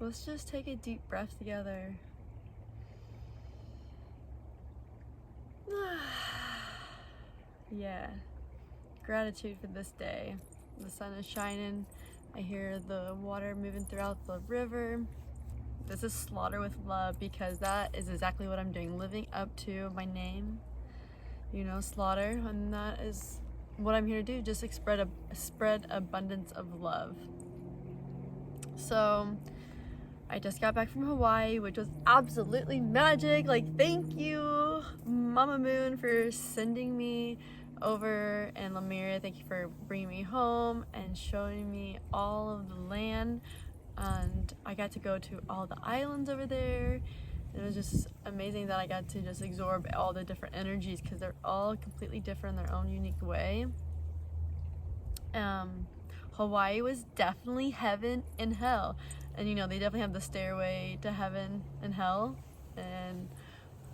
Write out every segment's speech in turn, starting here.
Let's just take a deep breath together. Yeah. Gratitude for this day. The sun is shining. I hear the water moving throughout the river. This is Slaughter with Love because that is exactly what I'm doing, living up to my name, you know, Slaughter, and that is what I'm here to do, just spread abundance of love. So I just got back from Hawaii, which was absolutely magic. Like, thank you, Mama Moon, for sending me over, and Lemuria, thank you for bringing me home and showing me all of the land. And I got to go to all the islands over there. It was just amazing that I got to just absorb all the different energies because they're all completely different in their own unique way. Hawaii was definitely heaven and hell. And you know, they definitely have the stairway to heaven and hell. And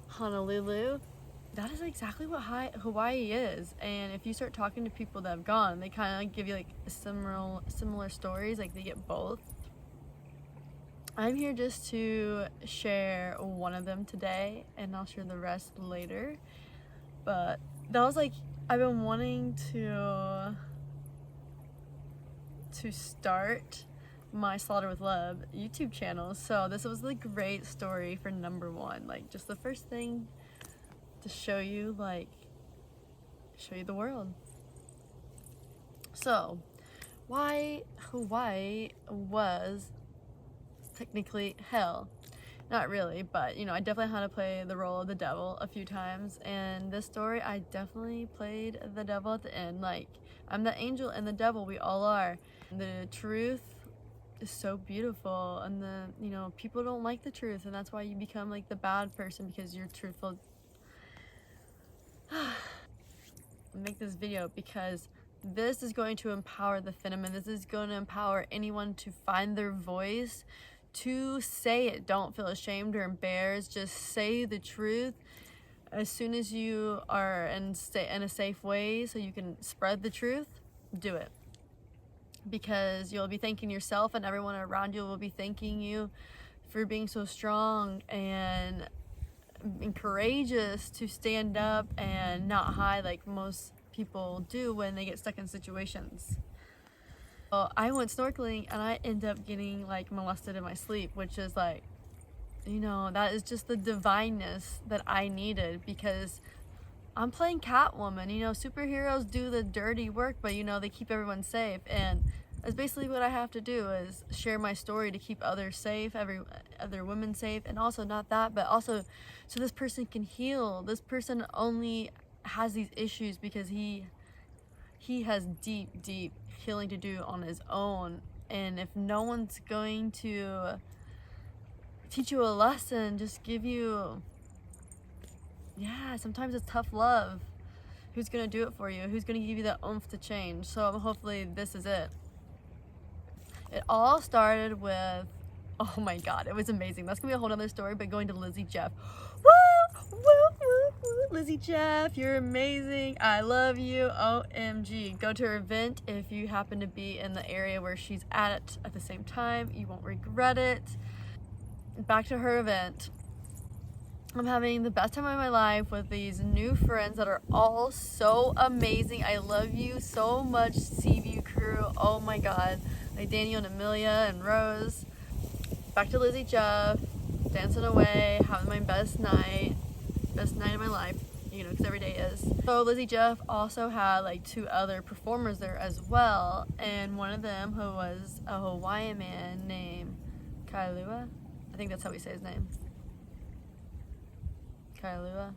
Honolulu, that is exactly what Hawaii is. And if you start talking to people that have gone, they kind of like give you like similar stories, like they get both. I'm here just to share one of them today, and I'll share the rest later. But that was like, I've been wanting to start my Slaughter with Love YouTube channel, so this was the great story for number one. Like, just the first thing to show you the world. So, why Hawaii was technically hell. Not really, but you know, I definitely had to play the role of the devil a few times, and this story I definitely played the devil at the end. Like, I'm the angel and the devil, we all are. The truth is so beautiful, and you know, people don't like the truth, and that's why you become like the bad person, because you're truthful. Make this video because this is going to empower the feminine. This is going to empower anyone to find their voice, to say it. Don't feel ashamed or embarrassed. Just say the truth as soon as you are in a safe way, so you can spread the truth. Do it, because you'll be thanking yourself, and everyone around you will be thanking you for being so strong and courageous to stand up and not hide like most people do when they get stuck in situations. Well, I went snorkeling and I ended up getting like molested in my sleep, which is like, you know, that is just the divineness that I needed, because I'm playing Catwoman. You know, superheroes do the dirty work, but you know, they keep everyone safe, and that's basically what I have to do, is share my story to keep others safe, other women safe, and also not that, but also so this person can heal. This person only has these issues because he has deep healing to do on his own, and if no one's going to teach you a lesson, just give you, yeah, sometimes it's tough love. Who's gonna do it for you? Who's gonna give you that oomph to change? So hopefully this is it. It all started with, oh my god, it was amazing. That's gonna be a whole other story, but going to Lizzie Jeff. Woo! Woo! Woo! Woo! Lizzie Jeff, you're amazing. I love you. OMG. Go to her event if you happen to be in the area where she's at the same time. You won't regret it. Back to her event. I'm having the best time of my life with these new friends that are all so amazing. I love you so much, Seaview crew. Oh my god. Like Daniel and Amelia and Rose. Back to Lizzie Jeff, dancing away, having my best night of my life, you know, because every day is. So Lizzie Jeff also had like 2 other performers there as well, and one of them, who was a Hawaiian man named Kailua. I think that's how we say his name. Kailua.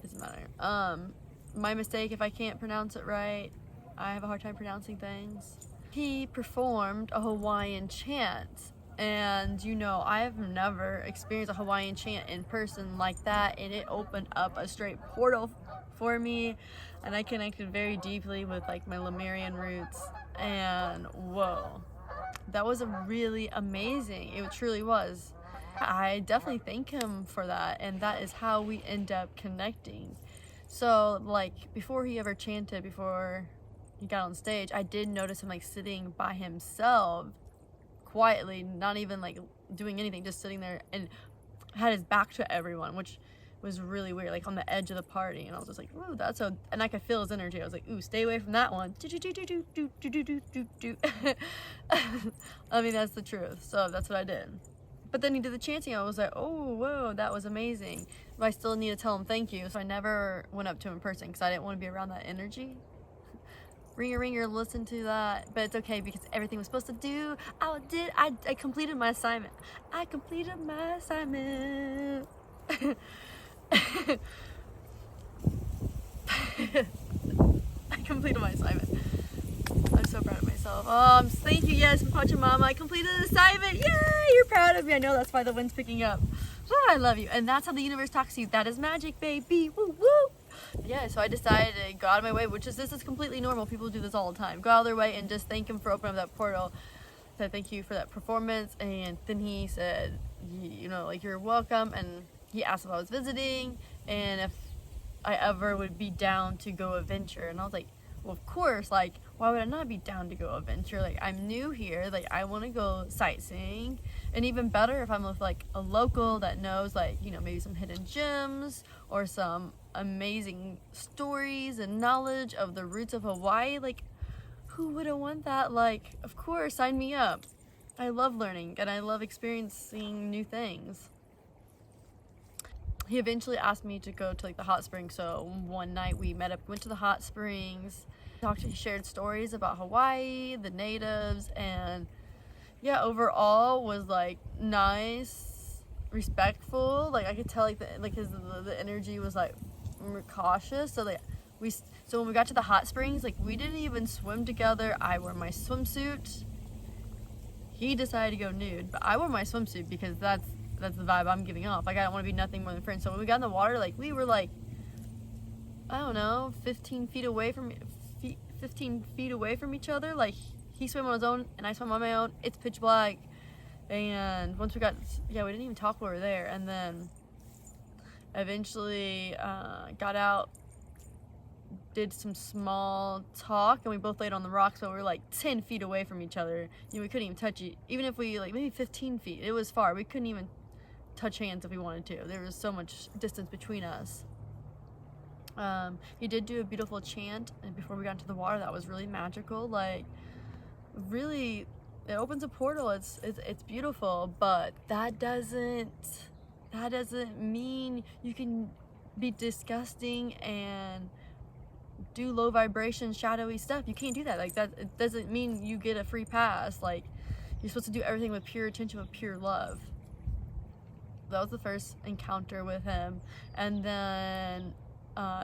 Doesn't matter. My mistake if I can't pronounce it right. I have a hard time pronouncing things. He performed a Hawaiian chant, and you know, I have never experienced a Hawaiian chant in person like that, and it opened up a straight portal for me, and I connected very deeply with like my Lemurian roots, and whoa, that was really amazing. It truly was. I definitely thank him for that, and that is how we end up connecting. So like, before he ever chanted, before he got on stage, I did notice him like sitting by himself, quietly, not even like doing anything, just sitting there, and had his back to everyone, which was really weird, like on the edge of the party. And I was just like, ooh, that's so, and I could feel his energy. I was like, ooh, stay away from that one. I mean, that's the truth. So that's what I did. But then he did the chanting. I was like, oh, whoa, that was amazing. But I still need to tell him thank you. So I never went up to him in person because I didn't want to be around that energy. Ringer, ringer, listen to that. But it's okay because everything was supposed to do, I completed my assignment. I completed my assignment. I completed my assignment. I'm so proud of myself. Thank you, yes, Pachamama. I completed the assignment. Yay, you're proud of me. I know that's why the wind's picking up. Oh, I love you. And that's how the universe talks to you. That is magic, baby. Woo, woo. Yeah, so I decided to go out of my way, this is completely normal. People do this all the time. Go out of their way and just thank him for opening up that portal. Said thank you for that performance. And then he said, you know, like, you're welcome. And he asked if I was visiting and if I ever would be down to go adventure. And I was like, well, of course, like, why would I not be down to go adventure? Like, I'm new here, like, I want to go sightseeing. And even better if I'm with like a local that knows, like, you know, maybe some hidden gems or some amazing stories and knowledge of the roots of Hawaii. Like, who wouldn't want that? Like, of course, sign me up. I love learning and I love experiencing new things. He eventually asked me to go to like the hot springs. So one night we met up, went to the hot springs, he shared stories about Hawaii, the natives, and yeah, overall was like nice, respectful. Like I could tell like the energy was like cautious. So so when we got to the hot springs, like we didn't even swim together. I wore my swimsuit. He decided to go nude, but I wore my swimsuit because that's the vibe I'm giving off. Like I don't want to be nothing more than friends. So when we got in the water, like we were like, I don't know, 15 feet away from each other. Like he swam on his own and I swam on my own. It's pitch black. And once we didn't even talk while we were there. And then eventually got out, did some small talk, and we both laid on the rocks, but we were like 10 feet away from each other. You know, we couldn't even touch it. Even if we, like, maybe 15 feet. It was far. We couldn't even touch hands if we wanted to. There was so much distance between us. He did do a beautiful chant, and before we got into the water, that was really magical. Like, really, it opens a portal. It's beautiful, but that doesn't mean you can be disgusting and do low vibration, shadowy stuff. You can't do that. Like that, it doesn't mean you get a free pass. Like you're supposed to do everything with pure intention, with pure love. That was the first encounter with him, and then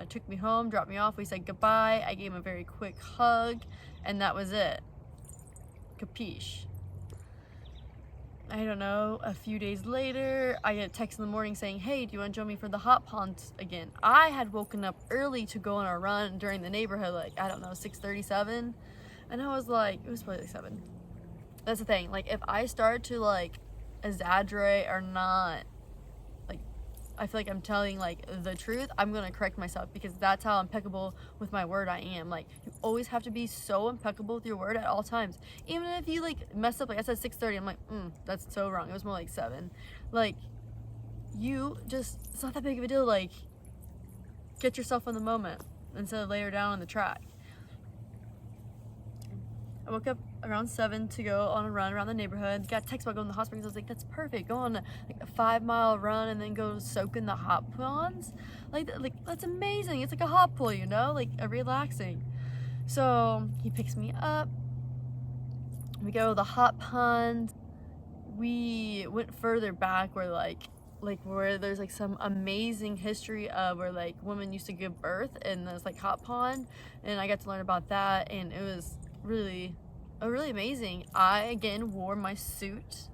took me home, dropped me off. We said goodbye. I gave him a very quick hug, and that was it. Capiche. I don't know, a few days later, I get a text in the morning saying, hey, do you want to join me for the hot ponds again? I had woken up early to go on a run during the neighborhood, like, I don't know, 6:37. And I was like, it was probably like 7. That's the thing, like, if I start to, like, exaggerate or not, like, I feel like I'm telling, like, the truth, I'm going to correct myself because that's how impeccable with my word I am. Like, you always have to be so impeccable with your word at all times. Even if you, like, mess up, like I said 6:30, I'm like, that's so wrong. It was more like 7. Like, it's not that big of a deal. Like, get yourself in the moment instead of later down on the track. I woke up around 7 to go on a run around the neighborhood. Got a text about going to the hot springs. I was like, that's perfect. Go on like a 5-mile run and then go soak in the hot ponds. Like that's amazing. It's like a hot pool, you know, like a relaxing. So he picks me up. We go to the hot pond. We went further back where where there's like some amazing history of where like women used to give birth in this like hot pond, and I got to learn about that, and it was really amazing. I again wore my suit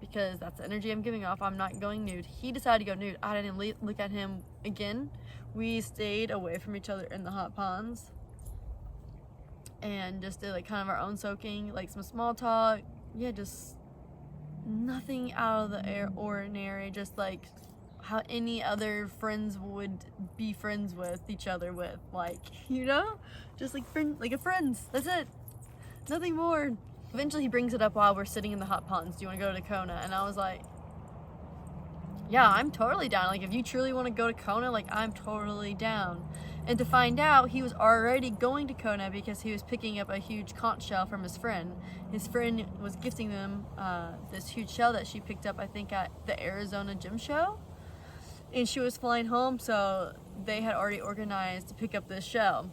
because that's the energy I'm giving off. I'm not going nude. He decided to go nude. I didn't look at him again. We stayed away from each other in the hot ponds and just did like kind of our own soaking, like some small talk. Yeah, just nothing out of the ordinary, just like how any other friends would be friends with each other like, you know, just like friends. That's it. Nothing more. Eventually he brings it up while we're sitting in the hot ponds. Do you want to go to Kona? And I was like, yeah, I'm totally down. Like, if you truly want to go to Kona, like, I'm totally down. And to find out, he was already going to Kona because he was picking up a huge conch shell from his friend. His friend was gifting them this huge shell that she picked up, I think, at the Arizona gym show. And she was flying home, so they had already organized to pick up this shell.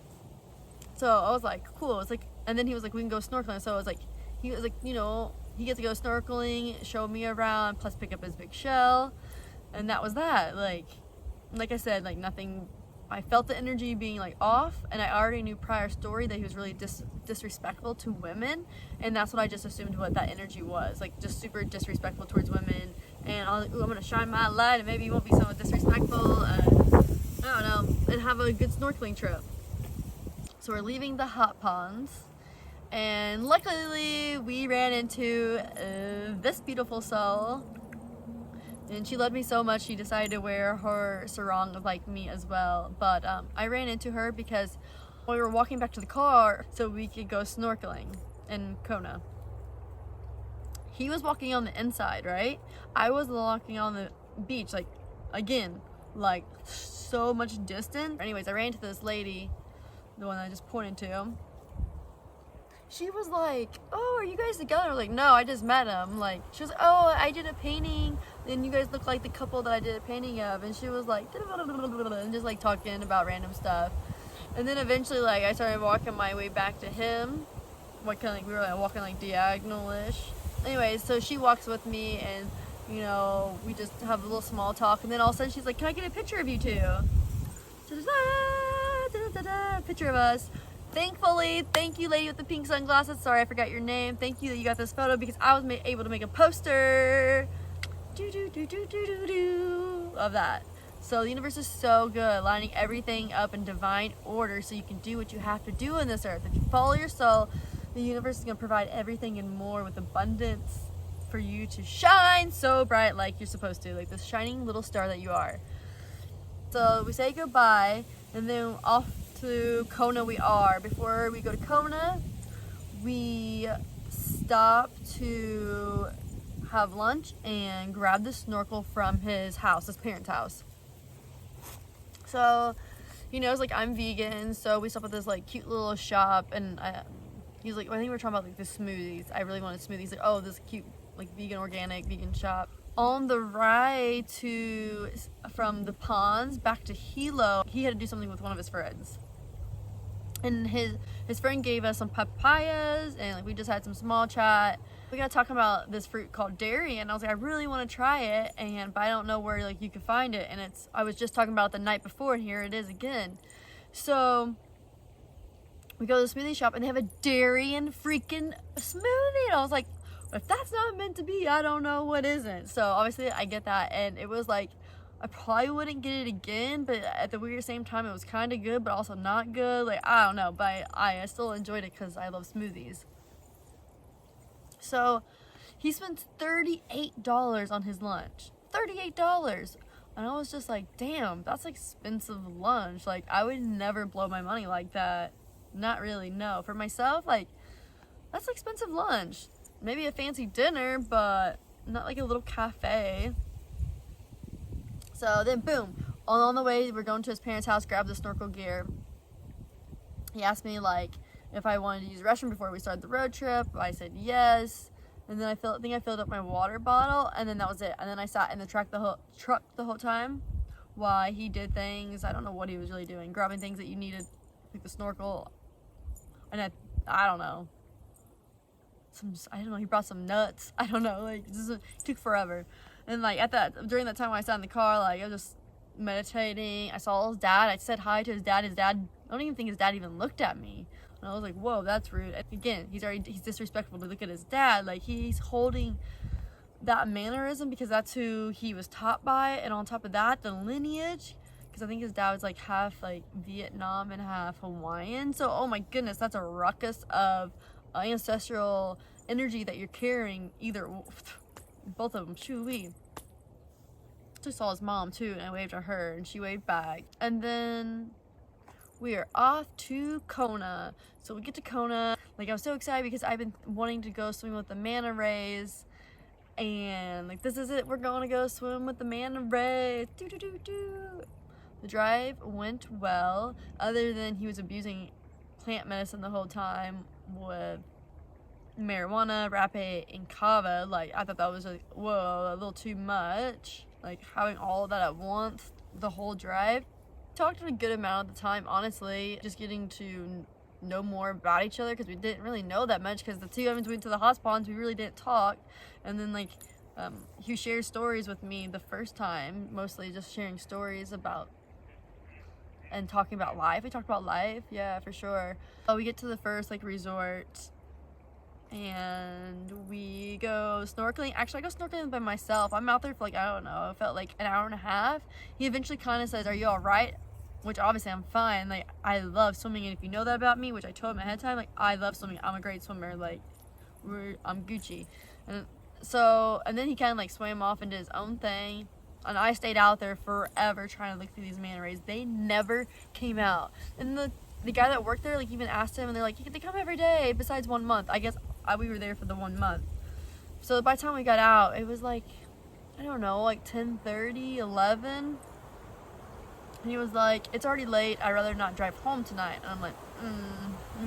So I was like, cool. It's like, and then he was like, we can go snorkeling. So I was like, he was like, you know, he gets to go snorkeling, show me around, plus pick up his big shell. And that was that. Like I said, like, nothing. I felt the energy being like off, and I already knew prior story that he was really disrespectful to women, and that's what I just assumed what that energy was, like, just super disrespectful towards women. And I was like, ooh, I'm gonna shine my light, and maybe he won't be so disrespectful. I don't know, and have a good snorkeling trip. So we're leaving the hot ponds, and luckily we ran into this beautiful soul. And she loved me so much, she decided to wear her sarong of like me as well. But I ran into her because we were walking back to the car so we could go snorkeling in Kona. He was walking on the inside, right? I was walking on the beach, like, again, like, so much distance. Anyways, I ran into this lady, the one I just pointed to. She was like, oh, are you guys together? I was like, no, I just met him. Like, she was like, oh, I did a painting, and you guys look like the couple that I did a painting of. And she was like, and just like talking about random stuff. And then eventually, like, I started walking my way back to him. What kind of, like, we were like walking like diagonal-ish. Anyways, so she walks with me, and you know, we just have a little small talk. And then all of a sudden, she's like, can I get a picture of you two? Picture of us. Thankfully, thank you, lady with the pink sunglasses. Sorry, I forgot your name. Thank you that you got this photo because I was able to make a poster of that. So the universe is so good, lining everything up in divine order so you can do what you have to do in this earth. If you follow your soul, the universe is going to provide everything and more with abundance for you to shine so bright like you're supposed to, like this shining little star that you are. So we say goodbye, and then off to Kona we are. Before we go to Kona, we stop to have lunch and grab the snorkel from his house, his parents' house. So, you know, it's like, I'm vegan, so we stop at this like cute little shop, and he's like, I think we were talking about like the smoothies. I really wanted smoothies. Like, oh, this cute like vegan, organic, vegan shop. On the ride from the ponds back to Hilo, he had to do something with one of his friends. And his friend gave us some papayas, and like we just had some small chat. We got talking about this fruit called durian, and I was like, I really want to try it, but I don't know where like you could find it. And I was just talking about it the night before, and here it is again. So we go to the smoothie shop, and they have a durian freaking smoothie, and I was like, if that's not meant to be, I don't know what isn't. So obviously I get that, and it was like, I probably wouldn't get it again, but at the weird same time, it was kind of good, but also not good. Like, I don't know, but I still enjoyed it because I love smoothies. So he spent $38 on his lunch. $38. And I was just like, damn, that's expensive lunch. Like, I would never blow my money like that. Not really, no. For myself, like, that's expensive lunch. Maybe a fancy dinner, but not like a little cafe. So then, boom, on the way, we're going to his parents' house, grab the snorkel gear. He asked me, like, if I wanted to use the restroom before we started the road trip. I said yes. And then I think I filled up my water bottle, and then that was it. And then I sat in the truck the whole time while he did things. I don't know what he was really doing, grabbing things that you needed, like the snorkel. And I don't know. He brought some nuts. I don't know, like, it took forever. And like during that time when I sat in the car, like I was just meditating. I saw his dad. I said hi to his dad. I don't even think his dad even looked at me. And I was like, whoa, that's rude. And again, he's disrespectful to look at his dad. Like, he's holding that mannerism because that's who he was taught by. And on top of that, the lineage, because I think his dad was like half like Vietnam and half Hawaiian. So, oh my goodness, that's a ruckus of ancestral energy that you're carrying, both of them. Shoo-wee. I saw his mom too, and I waved at her, and she waved back. And then we are off to Kona. So we get to Kona. Like, I was so excited because I've been wanting to go swim with the manta rays. And like, this is it. We're going to go swim with the manta rays. The drive went well, other than he was abusing plant medicine the whole time with marijuana, rapé, and kava. Like, I thought that was like, whoa, a little too much. Like, having all of that at once the whole drive. Talked a good amount of the time, honestly, just getting to know more about each other, because we didn't really know that much, because the two times we went to the hot spots, we really didn't talk. And then like, he shared stories with me the first time, mostly just sharing stories about and talking about life. We talked about life, yeah, for sure. We get to the first like resort and we go snorkeling. Actually, I go snorkeling by myself. I'm out there for like, I don't know, it felt like an hour and a half. He eventually kind of says, "Are you all right?" Which obviously I'm fine. Like, I love swimming, and if you know that about me, which I told him ahead of time, like, I love swimming. I'm a great swimmer. Like, I'm Gucci. And so, and then he kind of like swam off and did his own thing, and I stayed out there forever trying to look through these manta rays. They never came out. And the guy that worked there, like, even asked him, and they're like, they come every day besides 1 month. I guess we were there for the 1 month. So by the time we got out, it was like, I don't know, like 10:30, 11. And he was like, "It's already late. I'd rather not drive home tonight." And I'm like,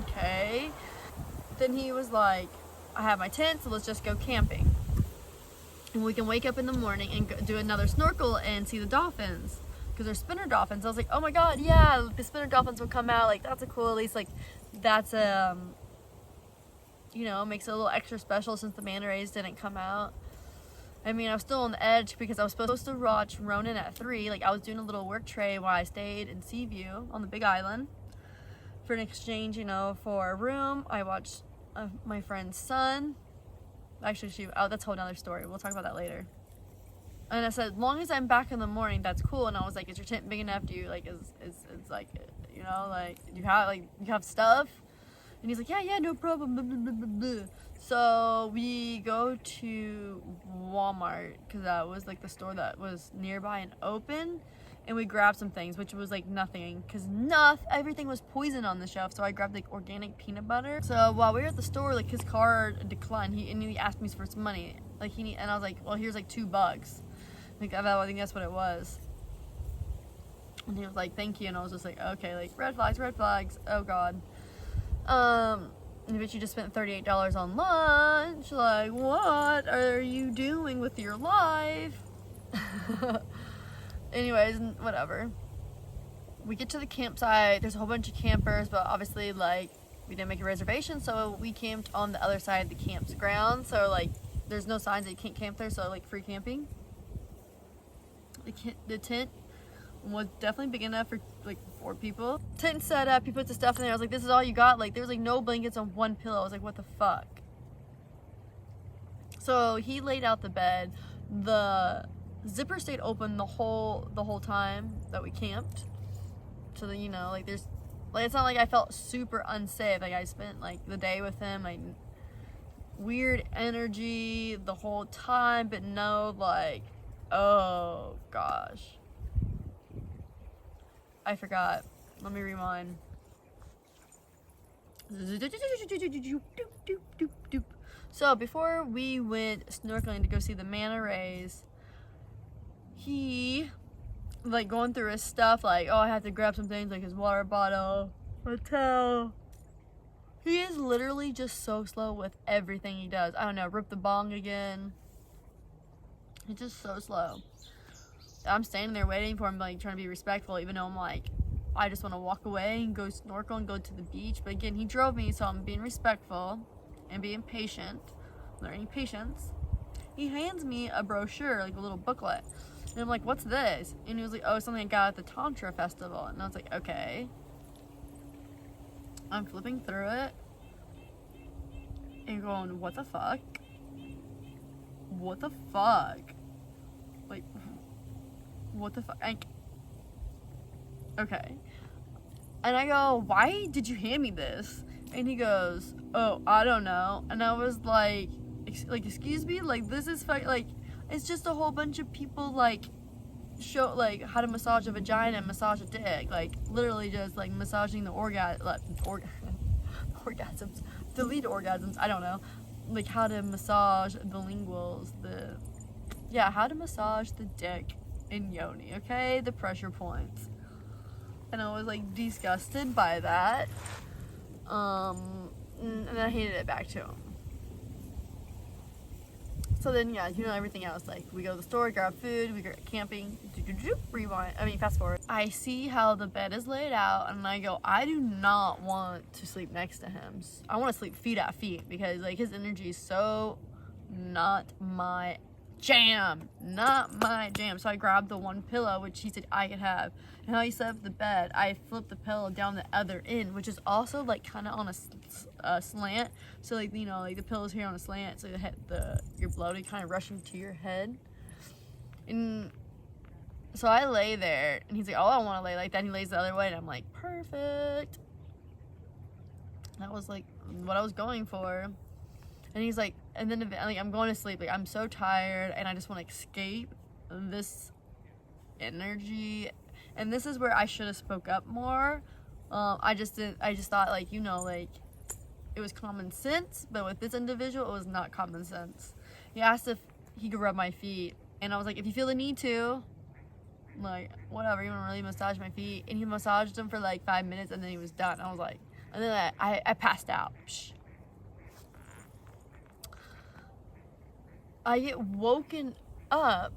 okay. Then he was like, "I have my tent, so let's just go camping. And we can wake up in the morning and go do another snorkel and see the dolphins, because they're spinner dolphins." I was like, "Oh my god, yeah, the spinner dolphins will come out. Like, that's a cool, at least, like, that's you know, makes it a little extra special since the manta rays didn't come out." I mean, I was still on the edge because I was supposed to watch Ronin at 3. Like, I was doing a little work tray while I stayed in Seaview on the Big Island for an exchange, you know, for a room. I watched my friend's son. Actually, that's a whole nother story. We'll talk about that later. And I said, as long as I'm back in the morning, that's cool. And I was like, "Is your tent big enough? Do you, like, is like, you know, like, you have stuff?" And he's like, yeah, no problem, blah, blah, blah, blah, blah. So we go to Walmart, because that was like the store that was nearby and open, and we grabbed some things, which was like nothing, because everything was poison on the shelf. So I grabbed like organic peanut butter. So while we were at the store, like, his card declined. He asked me for some money, like, and I was like, "Well, here's like $2." Like, I think that's what it was. And he was like, "Thank you." And I was just like, okay, like, red flags, oh god. But you just spent $38 on lunch. Like, what are you doing with your life? Anyways, whatever. We get to the campsite. There's a whole bunch of campers, but obviously, like, we didn't make a reservation, so we camped on the other side of the campground. So, like, there's no signs that you can't camp there, so, like, free camping. The tent was definitely big enough for like 4 people. Tent set up, he put the stuff in there. I was like, "This is all you got?" Like, there was like no blankets on one pillow. I was like, what the fuck? So he laid out the bed. The zipper stayed open the whole time that we camped. So that, you know, like, there's like, it's not like I felt super unsafe. Like, I spent like the day with him, like, weird energy the whole time, but no, like, oh gosh, I forgot. Let me rewind. So before we went snorkeling to go see the manta rays, he, like, going through his stuff, like, oh, I have to grab some things, like his water bottle, a towel. He is literally just so slow with everything he does. I don't know, rip the bong again. He's just so slow. I'm standing there waiting for him, like, trying to be respectful, even though I'm like, I just want to walk away and go snorkel and go to the beach. But again, he drove me, so I'm being respectful and being patient, learning patience. He hands me a brochure, like a little booklet, and I'm like, "What's this?" And he was like, "Oh, something I got at the Tantra festival." And I was like, okay. I'm flipping through it and going, what the fuck? What the fuck? Like, what the fuck? Okay. And I go, "Why did you hand me this?" And he goes, "Oh, I don't know." And I was like, excuse me? Like, this is like, it's just a whole bunch of people, like, show like how to massage a vagina and massage a dick, like literally just like massaging the orgasms, delete orgasms, I don't know, like how to massage the linguals, how to massage the dick and yoni, okay, the pressure points. And I was like disgusted by that, and I hated it back to him. So then, yeah, you know, everything else, like we go to the store, grab food, we go camping, fast forward. I see how the bed is laid out, and I go, I do not want to sleep next to him. I want to sleep feet at feet, because like his energy is so not my jam. So I grabbed the one pillow, which he said I could have. And how he set up the bed, I flipped the pillow down the other end, which is also like kind of on a slant. So like, you know, like the pillow's here on a slant, so your bloated kind of rushing to your head. And so I lay there, and he's like, oh, I want to lay like that. And he lays the other way, and I'm like, perfect. That was like what I was going for. And he's like, and then like, I'm going to sleep. Like, I'm so tired, and I just want to escape this energy. And this is where I should have spoke up more. I just thought, like, you know, like, it was common sense. But with this individual, it was not common sense. He asked if he could rub my feet. And I was like, if you feel the need to, like, whatever, you want to really massage my feet. And he massaged them for, like, 5 minutes, and then he was done. I was like, and then I passed out. Psh. I get woken up,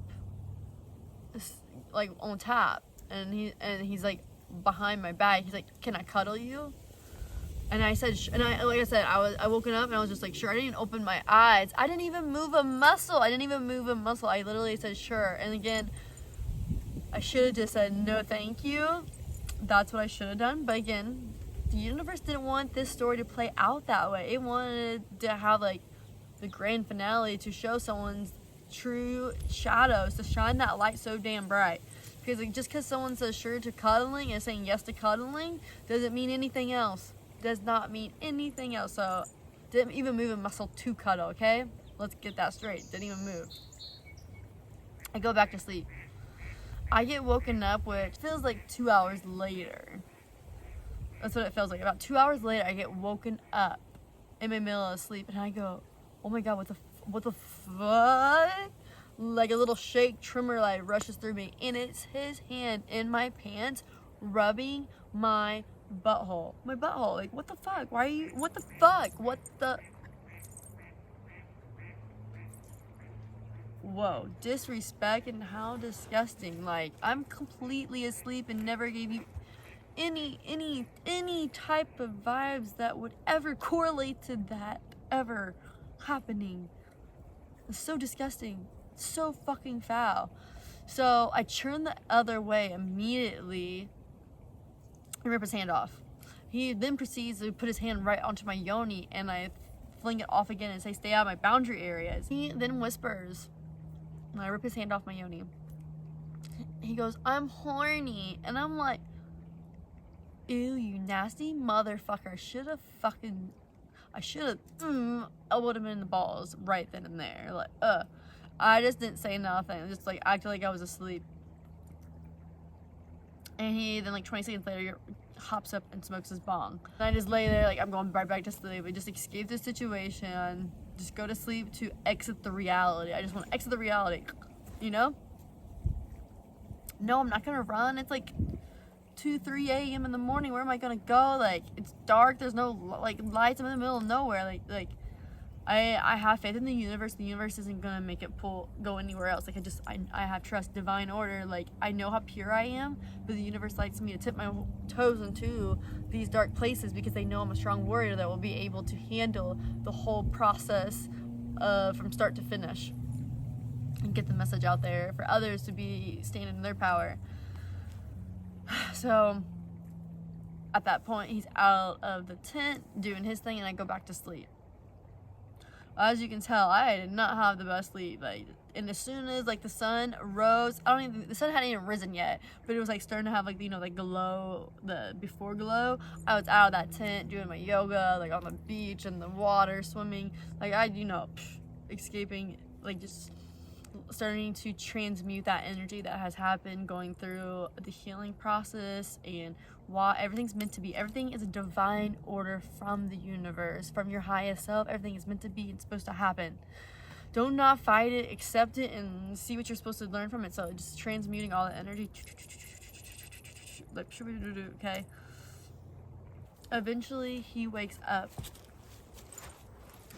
like, on tap, and he's like behind my back. He's like, "Can I cuddle you?" And I said, like I said, I woken up and I was just like, "Sure." I didn't even open my eyes. I didn't even move a muscle. I literally said, "Sure." And again, I should have just said, "No, thank you." That's what I should have done. But again, the universe didn't want this story to play out that way. It wanted to have like the grand finale, to show someone's true shadows, to shine that light so damn bright. Because like, just because someone says sure to cuddling and saying yes to cuddling doesn't mean anything else. Does not mean anything else. So didn't even move a muscle to cuddle, okay? Let's get that straight. Didn't even move. I go back to sleep. I get woken up, which feels like 2 hours later. That's what it feels like. About 2 hours later, I get woken up in my middle of sleep, and I go, oh my god, what the fuck? Like a little shake tremor like rushes through me, and it's his hand in my pants rubbing my butthole. Like, what the fuck? Why are you, what the fuck? Whoa, disrespect, and how disgusting. Like, I'm completely asleep and never gave you any type of vibes that would ever correlate to that ever happening. It's so disgusting, so fucking foul. So I turn the other way immediately and rip his hand off. He then proceeds to put his hand right onto my yoni, and I fling it off again and say, stay out of my boundary areas. He then whispers, and I rip his hand off my yoni. He goes, I'm horny. And I'm like, ew, you nasty motherfucker. I should have elbowed him in the balls right then and there. Like, I just didn't say nothing. I just like acted like I was asleep. And he then like 20 seconds later hops up and smokes his bong. And I just lay there like I'm going right back to sleep. I just escape the situation. Just go to sleep to exit the reality. I just want to exit the reality. You know? No, I'm not gonna run. It's like 2-3 a.m. in the morning. Where am I gonna go? Like, it's dark, there's no like lights, I'm in the middle of nowhere. Like I have faith in the universe. The universe isn't gonna make it go anywhere else. Like, I have trust, divine order. Like, I know how pure I am, but the universe likes me to tip my toes into these dark places because they know I'm a strong warrior that will be able to handle the whole process from start to finish and get the message out there for others to be standing in their power. So at that point, he's out of the tent doing his thing, and I go back to sleep. As you can tell, I did not have the best sleep. Like, and as soon as like the sun rose, the sun hadn't even risen yet, but it was like starting to have like, you know, like glow, the before glow. I was out of that tent doing my yoga, like on the beach and the water, swimming. Like, escaping, like just starting to transmute that energy that has happened going through the healing process, and why everything's meant to be. Everything is a divine order from the universe, from your highest self. Everything is meant to be and supposed to happen. Don't not fight it, accept it, and see what you're supposed to learn from it. So just transmuting all the energy, like, okay. Eventually he wakes up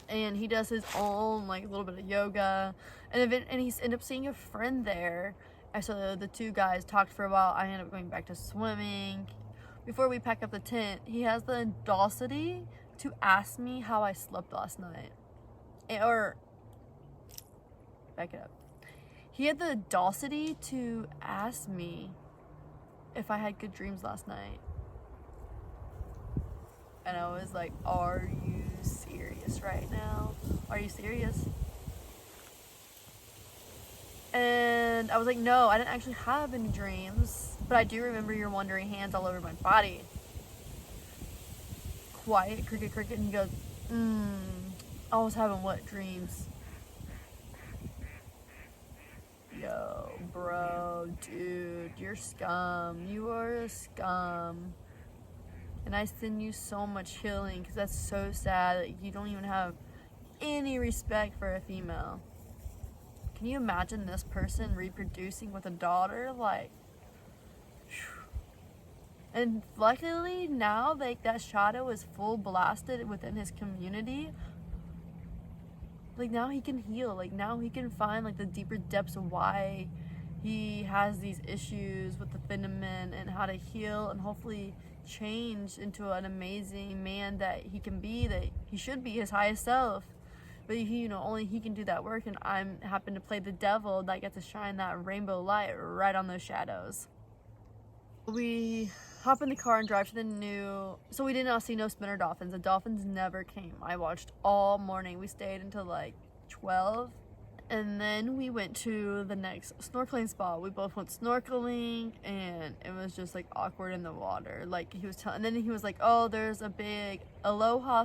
and he does his own like a little bit of yoga, and he ends up seeing a friend there. And so the two guys talked for a while. I ended up going back to swimming. Before we pack up the tent, he has the audacity to ask me how I slept last night. Or back it up. He had the audacity to ask me if I had good dreams last night. And I was like, are you serious right now? Are you serious? And I was like, no, I didn't actually have any dreams, but I do remember your wandering hands all over my body. Quiet, cricket, cricket, and he goes, I was having what dreams? Yo, bro, dude, you're scum. You are a scum. And I send you so much healing, because that's so sad that you don't even have any respect for a female. Can you imagine this person reproducing with a daughter? Like, whew. And luckily now, like, that shadow is full blasted within his community. Like, now he can heal. Like, now he can find like the deeper depths of why he has these issues with the phenomenon, and how to heal and hopefully change into an amazing man that he can be, that he should be, his highest self. But he, only he can do that work, and I happen to play the devil that gets to shine that rainbow light right on those shadows. We hop in the car and drive to the new, so we did not see no spinner dolphins. The dolphins never came. I watched all morning. We stayed until like 12, and then we went to the next snorkeling spot. We both went snorkeling, and it was just like awkward in the water. Like, he was telling, and then he was like, oh, there's a big aloha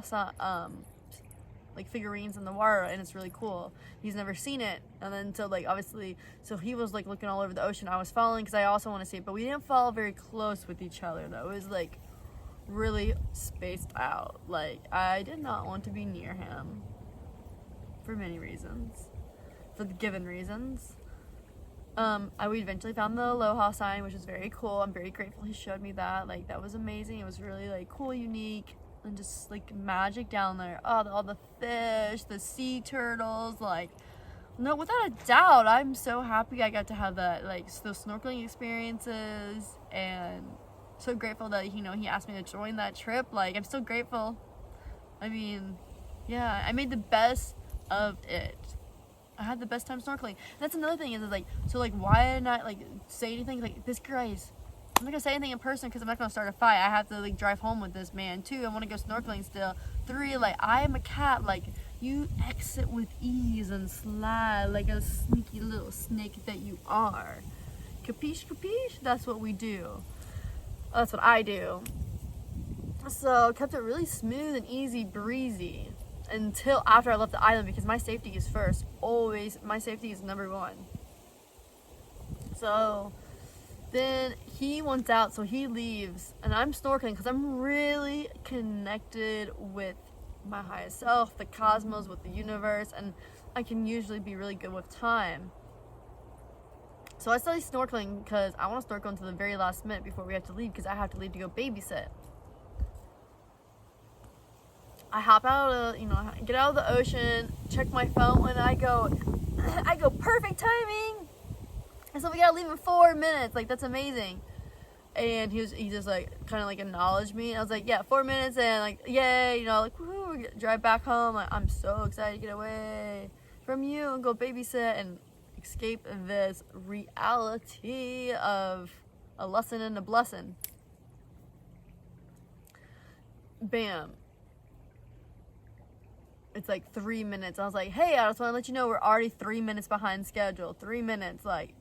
like figurines in the water, and it's really cool. He's never seen it. And then so like obviously, so he was like looking all over the ocean. I was following because I also want to see it, but we didn't follow very close with each other though. It was like really spaced out. Like, I did not want to be near him for many reasons, for the given reasons. We eventually found the aloha sign, which is very cool. I'm very grateful he showed me that. Like, that was amazing. It was really like cool, unique, and just like magic down there. Oh, all the fish, the sea turtles, like, no, without a doubt, I'm so happy I got to have that, like, those snorkeling experiences, and so grateful that, he asked me to join that trip. Like, I'm still grateful. I mean, yeah, I made the best of it. I had the best time snorkeling. And that's another thing is like, so like, why didn't I like say anything? Like, this guy's, I'm not gonna say anything in person because I'm not gonna start a fight. I have to like drive home with this man. 2, I want to go snorkeling still. 3, like, I am a cat. Like, you exit with ease and slide like a sneaky little snake that you are. Capiche, capiche? That's what we do. That's what I do. So kept it really smooth and easy breezy until after I left the island, because my safety is first. Always, my safety is number 1. So then he wants out, so he leaves, and I'm snorkeling because I'm really connected with my highest self, the cosmos, with the universe, and I can usually be really good with time. So I started snorkeling because I want to snorkel until the very last minute before we have to leave, because I have to leave to go babysit. I hop out of, get out of the ocean, check my phone, and I go perfect timing. And so we gotta leave in 4 minutes. Like, that's amazing. And he just like kind of like acknowledged me. And I was like, yeah, 4 minutes, and like, yay, like, woohoo, drive back home. Like, I'm so excited to get away from you and go babysit and escape this reality of a lesson and a blessing. Bam. It's like 3 minutes. I was like, hey, I just want to let you know we're already 3 minutes behind schedule. 3 minutes, like,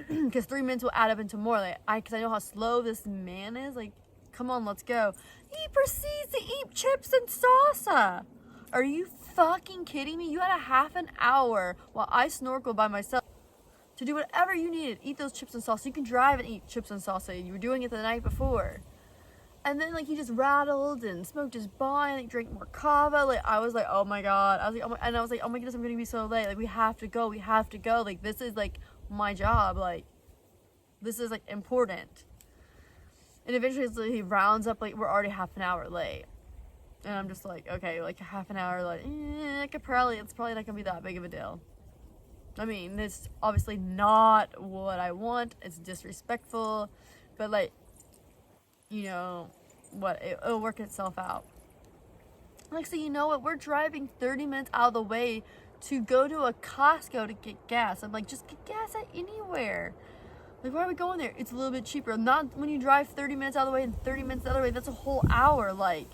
because 3 minutes will add up into more. Like, because I know how slow this man is. Like, come on, let's go. He proceeds to eat chips and salsa. Are you fucking kidding me? You had a half an hour while I snorkel by myself. to do whatever you needed. Eat those chips and salsa. You can drive and eat chips and salsa. You were doing it the night before. And then, like, he just rattled and smoked his bong and, like, drank more kava. Like, I was like, oh my god. I was like, oh my goodness, I'm gonna be so late. Like, we have to go. Like, this is, like, my job. Like, this is, like, important. And eventually he rounds up, like, we're already half an hour late. And I'm just like, okay, like, half an hour, like, it's probably not gonna be that big of a deal. I mean, it's obviously not what I want. It's disrespectful. But, like, you know what, it'll work itself out. Like, so you know what, we're driving 30 minutes out of the way to go to a Costco to get gas. I'm like, just get gas at anywhere. Like, why are we going there? It's a little bit cheaper. Not when you drive 30 minutes out of the way and 30 minutes the other way. That's a whole hour. Like,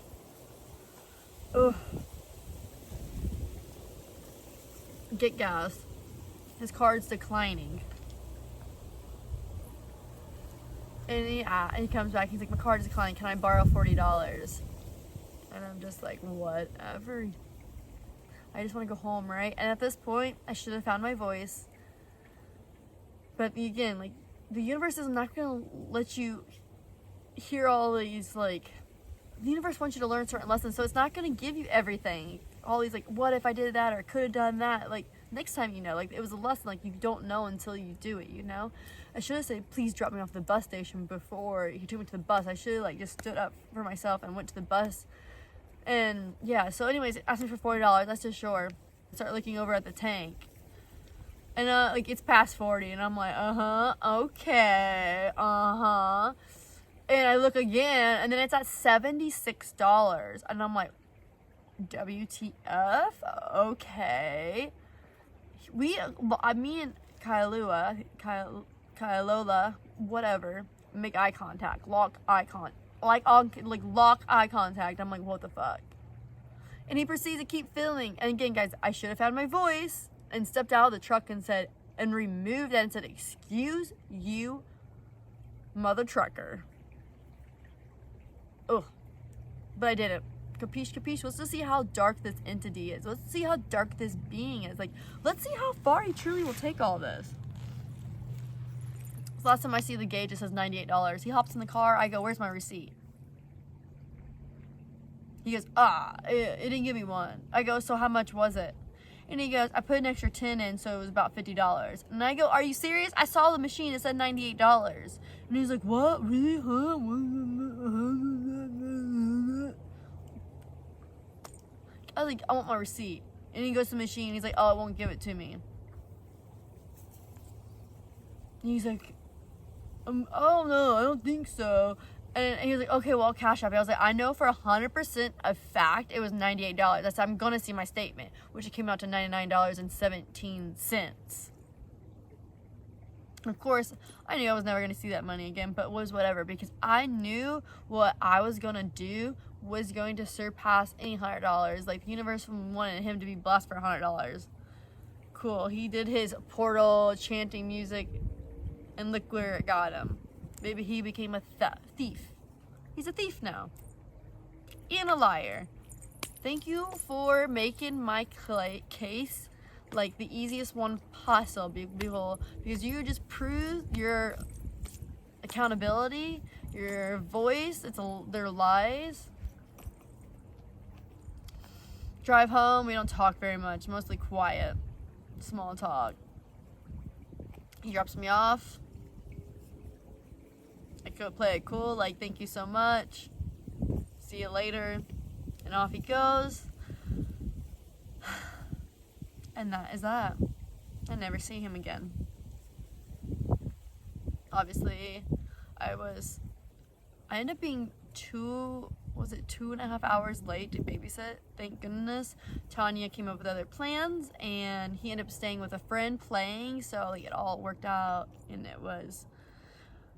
ugh. Get gas. His card's declining. And he comes back, he's like, my card is declining, can I borrow $40? And I'm just like, whatever. I just want to go home, right? And at this point, I should have found my voice. But again, like, the universe is not going to let you hear all these, like, the universe wants you to learn certain lessons, so it's not going to give you everything. All these, like, what if I did that, or could have done that? Like, next time, you know, like, it was a lesson, like, you don't know until you do it, you know? I should have said, please drop me off at the bus station before he took me to the bus. I should have, like, just stood up for myself and went to the bus. And, yeah, so anyways, asked me for $40, that's just sure. Start looking over at the tank. And, like, it's past 40, and I'm like, okay, And I look again, and then it's at $76. And I'm like, WTF? Okay. Me and Kailola, whatever, make eye contact, lock eye contact. Lock eye contact. I'm like, what the fuck? And he proceeds to keep filming. And again, guys, I should have had my voice and stepped out of the truck and removed that and said, excuse you, mother trucker. Ugh. But I didn't. Capiche? Let's just see how dark this entity is. Let's see how dark this being is. Like, let's see how far he truly will take all this. So last time I see the gauge, it says $98. He hops in the car. I go, where's my receipt? He goes, it didn't give me one. I go, so how much was it? And he goes, I put an extra 10 in, so it was about $50. And I go, are you serious? I saw the machine. It said $98. And he's like, what? Really? Huh? I was like, I want my receipt. And he goes to the machine. He's like, oh, it won't give it to me. And he's like, oh no, I don't think so. And he was like, okay, well, I'll cash app. I was like, I know for 100% of fact it was $98. I said, I'm going to see my statement, which it came out to $99.17. Of course, I knew I was never going to see that money again, but it was whatever, because I knew what I was going to do was going to surpass any $100. Like, the universe wanted him to be blessed for $100. Cool. He did his portal chanting music, and look where it got him. Maybe he became a thief. He's a thief now. And a liar. Thank you for making my case like the easiest one possible, because you just proved your accountability, your voice, they're lies. Drive home, we don't talk very much, mostly quiet, small talk. He drops me off. I go play it cool, like, thank you so much, see you later, and off he goes. And that is that. I never see him again. Obviously, I ended up being 2.5 hours late to babysit. Thank goodness. Tanya came up with other plans, and he ended up staying with a friend playing, so like it all worked out, and it was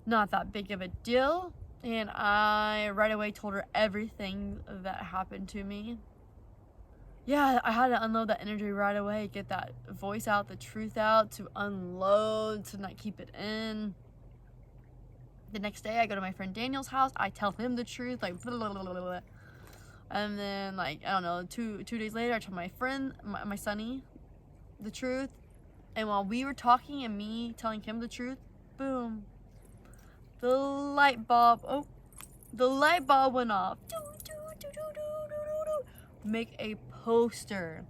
not that big of a deal. And I right away told her everything that happened to me. Yeah, I had to unload that energy right away, get that voice out, the truth out, to unload, to not keep it in. The next day, I go to my friend Daniel's house. I tell him the truth, like, blah, blah, blah, blah, blah. And then, like, I don't know, two days later, I tell my friend, my sonny, the truth. And while we were talking and me telling him the truth, boom, the light bulb went off. Make a poster.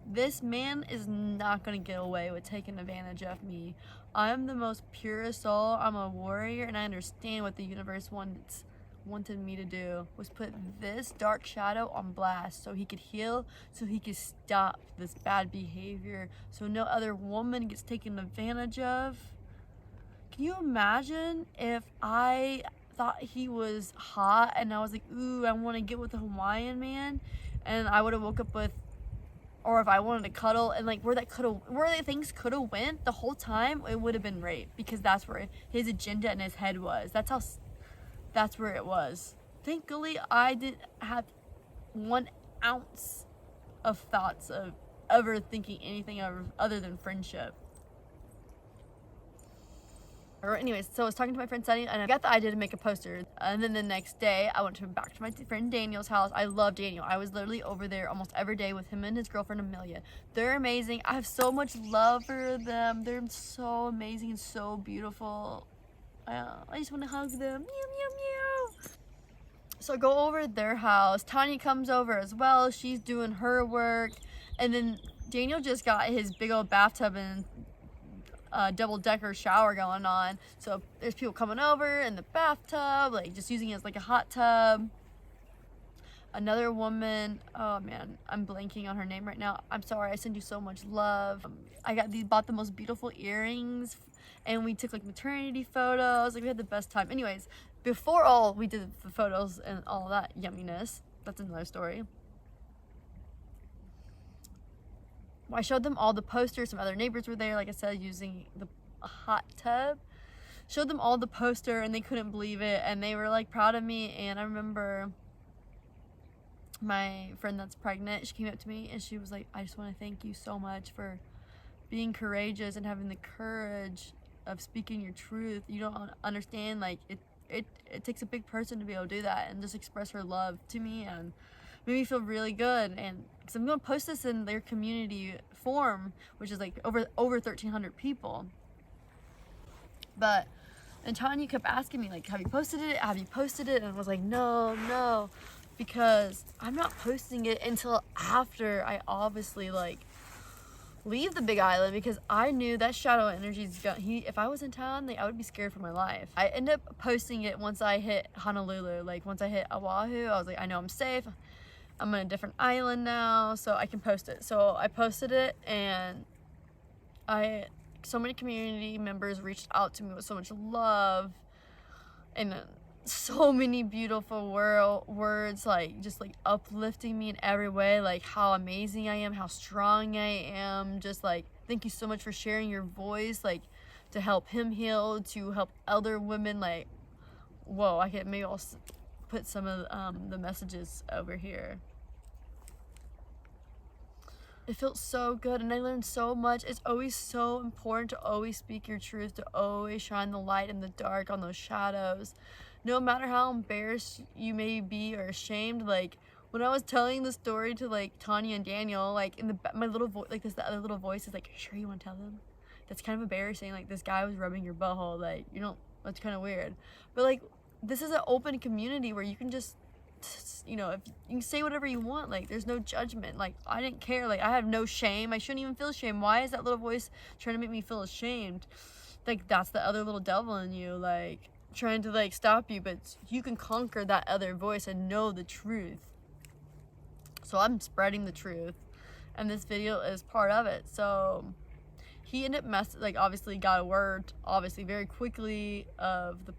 This man is not gonna get away with taking advantage of me. I'm the most purest soul. I'm a warrior, and I understand what the universe wanted me to do, was put this dark shadow on blast so he could heal, so he could stop this bad behavior, so no other woman gets taken advantage of. Can you imagine if I thought he was hot and I was like, ooh, I want to get with a Hawaiian man, and I would have woke up with, or if I wanted to cuddle, and like where the things could have went the whole time, it would have been rape, because that's where his agenda in his head was. That's where it was. Thankfully, I didn't have 1 ounce of thoughts of ever thinking anything other than friendship. Or anyways, so I was talking to my friend Sunny, and I got the idea to make a poster. And then the next day, I went back to my friend Daniel's house. I love Daniel. I was literally over there almost every day with him and his girlfriend Amelia. They're amazing. I have so much love for them. They're so amazing and so beautiful. I just want to hug them. Meow, meow, meow. So I go over to their house. Tanya comes over as well. She's doing her work. And then Daniel just got his big old bathtub and double-decker shower going on, so there's people coming over in the bathtub, like just using it as like a hot tub. Another woman, oh man, I'm blanking on her name right now, I'm sorry, I send you so much love. I bought the most beautiful earrings, and we took like maternity photos, like we had the best time. Anyways, before we did the photos and all that yumminess, that's another story. I showed them all the posters. Some other neighbors were there, like I said, using the hot tub. Showed them all the poster, and they couldn't believe it, and they were like proud of me. And I remember my friend that's pregnant, she came up to me and she was like, I just want to thank you so much for being courageous and having the courage of speaking your truth. You don't understand, like it takes a big person to be able to do that and just express her love to me, and made me feel really good. And because I'm going to post this in their community forum, which is like over 1,300 people. And Tanya kept asking me, like, have you posted it? Have you posted it? And I was like, no, because I'm not posting it until after I obviously like leave the Big Island, because I knew that shadow energy's if I was in town, I would be scared for my life. I ended up posting it once I hit Honolulu. Like once I hit Oahu, I was like, I know I'm safe. I'm on a different island now, so I can post it. So I posted it, and so many community members reached out to me with so much love and so many beautiful words, like just like uplifting me in every way, like how amazing I am, how strong I am, just like thank you so much for sharing your voice, like to help him heal, to help other women. Like, whoa, maybe I'll put some of the messages over here. It felt so good, and I learned so much. It's always so important to always speak your truth, to always shine the light in the dark on those shadows. No matter how embarrassed you may be or ashamed, like when I was telling the story to like Tanya and Daniel, like in my little voice, like the other little voice is like, sure you want to tell them? That's kind of embarrassing. Like this guy was rubbing your butthole, like that's kind of weird. But like this is an open community where you can just, if you can say whatever you want, like there's no judgment. Like I didn't care, like I have no shame. I shouldn't even feel shame. Why is that little voice trying to make me feel ashamed? Like that's the other little devil in you, like trying to like stop you, but you can conquer that other voice and know the truth. So I'm spreading the truth, and this video is part of it. So he ended up obviously got a word very quickly of the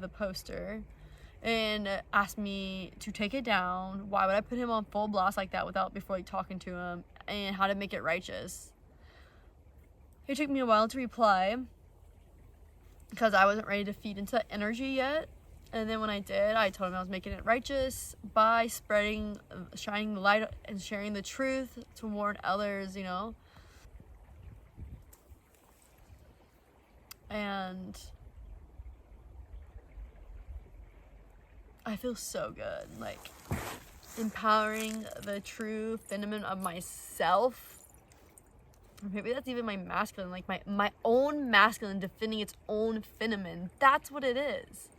poster, and asked me to take it down. Why would I put him on full blast like that before talking to him, and how to make it righteous. It took me a while to reply because I wasn't ready to feed into that energy yet. And then when I did, I told him I was making it righteous by shining the light and sharing the truth to warn others, And I feel so good, like empowering the true feminine of myself Or maybe that's even my masculine, like my own masculine defending its own feminine. That's what it is.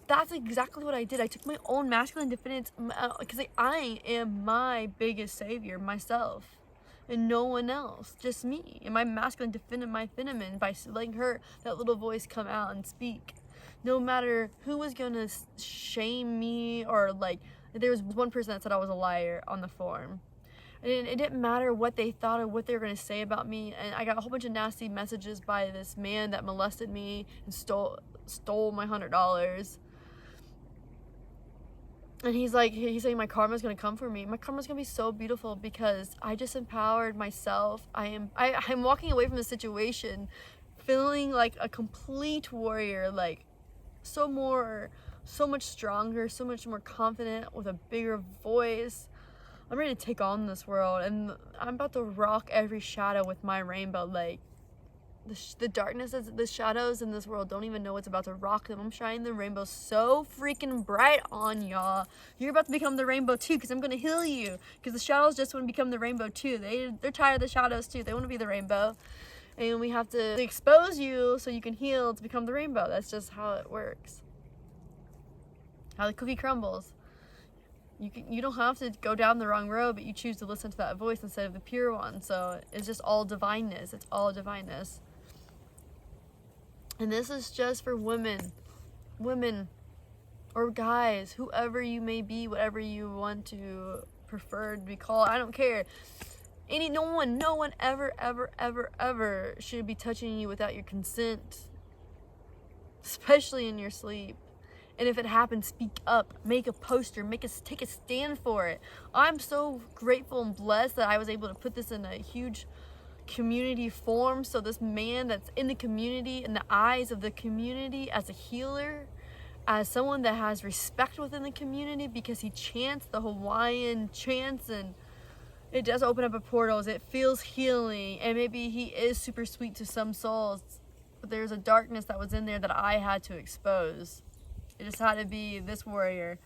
That's exactly what I did. I took my own masculine defending because like, I am my biggest savior, myself. And no one else, just me. And my masculine defended my feminine by letting that little voice come out and speak. No matter who was gonna shame me, or like, there was one person that said I was a liar on the forum. And it didn't matter what they thought or what they were gonna say about me. And I got a whole bunch of nasty messages by this man that molested me and stole my $100. And he's saying my karma's gonna come for me. My karma's gonna be so beautiful because I just empowered myself. I'm walking away from the situation feeling like a complete warrior, like so much stronger, so much more confident, with a bigger voice. I'm ready to take on this world, and I'm about to rock every shadow with my rainbow. Like, the darkness, the shadows in this world don't even know what's about to rock them. I'm shining the rainbow so freaking bright on y'all. You're about to become the rainbow too, because I'm going to heal you. Because the shadows just want to become the rainbow too. They're tired of the shadows too. They want to be the rainbow. And we have to expose you so you can heal to become the rainbow. That's just how it works. How the cookie crumbles. You don't have to go down the wrong road, but you choose to listen to that voice instead of the pure one. So it's just all divineness. It's all divineness. And this is just for women or guys, whoever you may be, whatever you want to prefer to be called. I don't care. No one ever should be touching you without your consent, especially in your sleep. And if it happens, speak up, make a poster, take a stand for it. I'm so grateful and blessed that I was able to put this in a huge community form, so this man that's in the community, in the eyes of the community, as a healer, as someone that has respect within the community, because he chants the Hawaiian chants, and it does open up a portals. It feels healing, and maybe he is super sweet to some souls, but there's a darkness that was in there that I had to expose. It just had to be this warrior.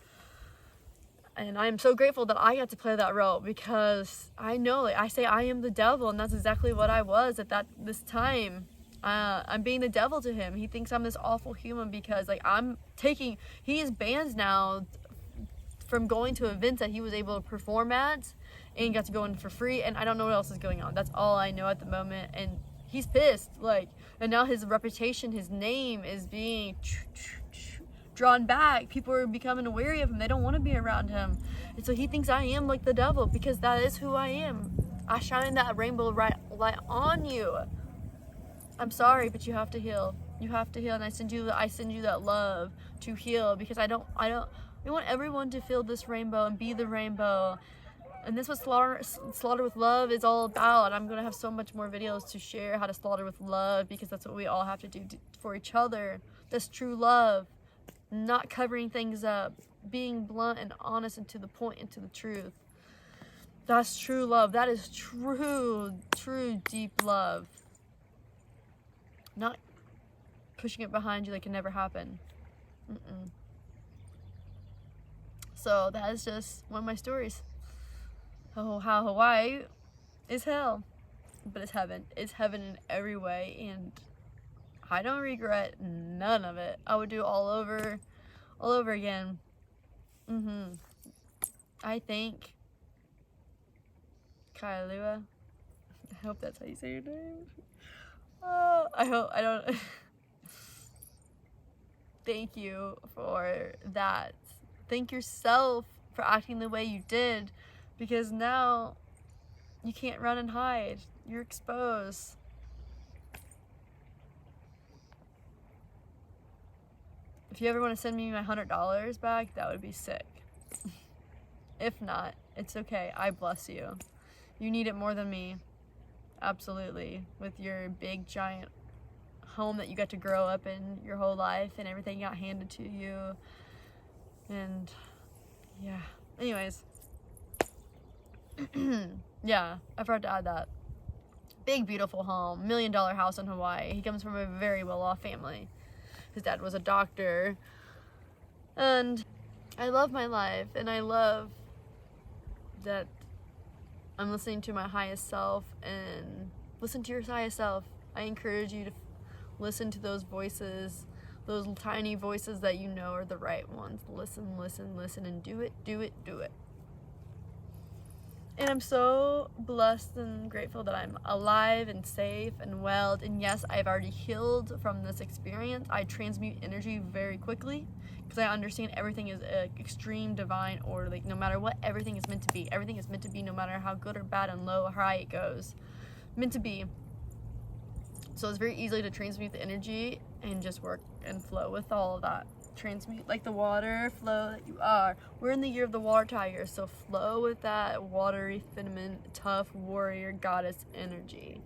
And I'm so grateful that I got to play that role, because I know, like I say, I am the devil, and that's exactly what I was at this time. I'm being the devil to him. He thinks I'm this awful human because, like, he is banned now from going to events that he was able to perform at, and got to go in for free, and I don't know what else is going on. That's all I know at the moment, and he's pissed, like, and now his reputation, his name is being drawn back. People are becoming wary of him. They don't want to be around him. And so he thinks I am like the devil, because that is who I am. I shine that rainbow light on you. I'm sorry, but you have to heal. You have to heal, and I send you that love to heal, because we want everyone to feel this rainbow and be the rainbow. And this is what Slaughter with Love is all about. I'm going to have so much more videos to share how to slaughter with love, because that's what we all have to do for each other. That's true love. Not covering things up, being blunt and honest and to the point and to the truth. That's true love. That is true deep love. Not pushing it behind you like it never happened. So that is just one of my stories. Oh, how Hawaii is hell, but it's heaven. It's heaven in every way, and I don't regret none of it. I would do all over again. I think Kailua. I hope that's how you say your name. Oh, I don't. Thank you for that. Thank yourself for acting the way you did, because now you can't run and hide. You're exposed. If you ever want to send me my $100 back, that would be sick. If not, it's okay. I bless you. You need it more than me. Absolutely. With your big, giant home that you got to grow up in your whole life, and everything got handed to you. And yeah. Anyways. Yeah, I forgot to add that. Big, beautiful home. $1 million house in Hawaii. He comes from a very well-off family. His dad was a doctor. And I love my life, and I love that I'm listening to my highest self, and Listen to your higher self. I encourage you to listen to those voices, those tiny voices that you know are the right ones. Listen, listen, listen, and do it, do it, do it. And I'm so blessed and grateful that I'm alive and safe and well. And yes, I've already healed from this experience. I transmute energy very quickly because I understand everything is an extreme divine order. Like, no matter what, everything is meant to be. Everything is meant to be, no matter how good or bad and low or high it goes. Meant to be. So it's very easy to transmute the energy and just work and flow with all of that. Transmute like the water flow that you are. We're in the year of the water tiger, so flow with that watery, feminine, tough warrior goddess energy.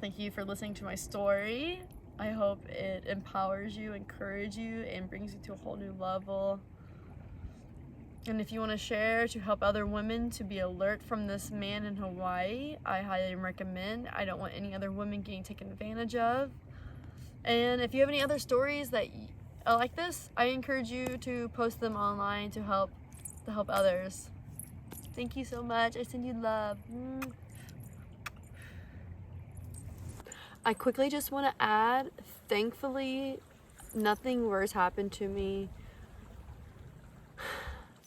Thank you for listening to my story. I hope it empowers you, encourages you, and brings you to a whole new level. And if you want to share to help other women to be alert from this man in Hawaii, I highly recommend. I don't want any other women getting taken advantage of. And if you have any other stories that are like this, I encourage you to post them online to help others. Thank you so much. I send you love. I quickly just want to add, thankfully, nothing worse happened to me.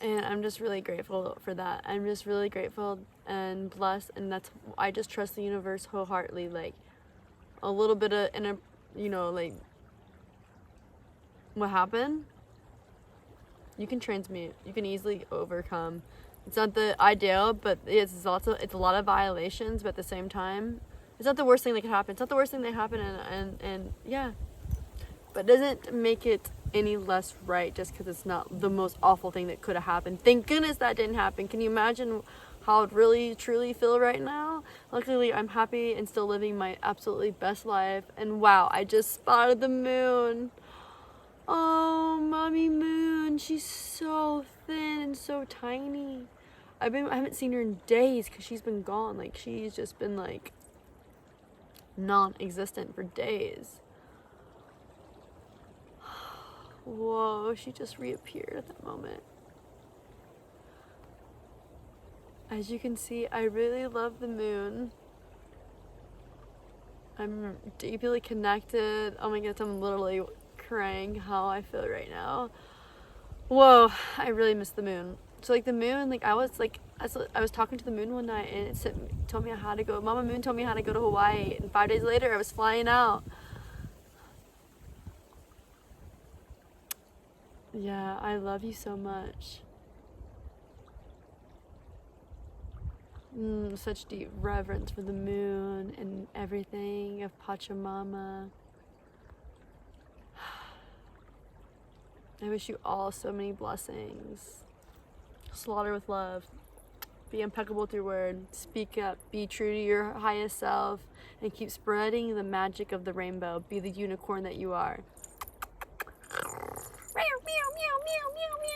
And I'm just really grateful for that. I'm just really grateful and blessed, and I just trust the universe wholeheartedly. Like, a little bit of like, what happened, you can transmute, you can easily overcome. It's not the ideal, but it's a lot of violations, but at the same time, it's not the worst thing that could happen. It's not the worst thing that happened, and yeah, but it doesn't make it any less right just because it's not the most awful thing that could have happened. Thank goodness that didn't happen. Can you imagine how I'd really truly feel right now? Luckily, I'm happy and still living my absolutely best life. And wow, I just spotted the moon. Oh, mommy moon, she's so thin and so tiny. I haven't seen her in days because she's been gone. Like, she's just been like non-existent for days. Whoa, she just reappeared at that moment. As you can see, I really love the moon. I'm deeply connected. Oh my goodness, I'm literally crying how I feel right now. Whoa, I really miss the moon. So like the moon, I was talking to the moon one night, and it told me how to go. Mama Moon told me how to go to Hawaii, and 5 days later I was flying out. Yeah, I love you so much. Such deep reverence for the moon and everything of Pachamama. I wish you all so many blessings. Slaughter with love. Be impeccable with your word. Speak up. Be true to your highest self. And keep spreading the magic of the rainbow. Be the unicorn that you are. Meow, meow, meow, meow, meow, meow.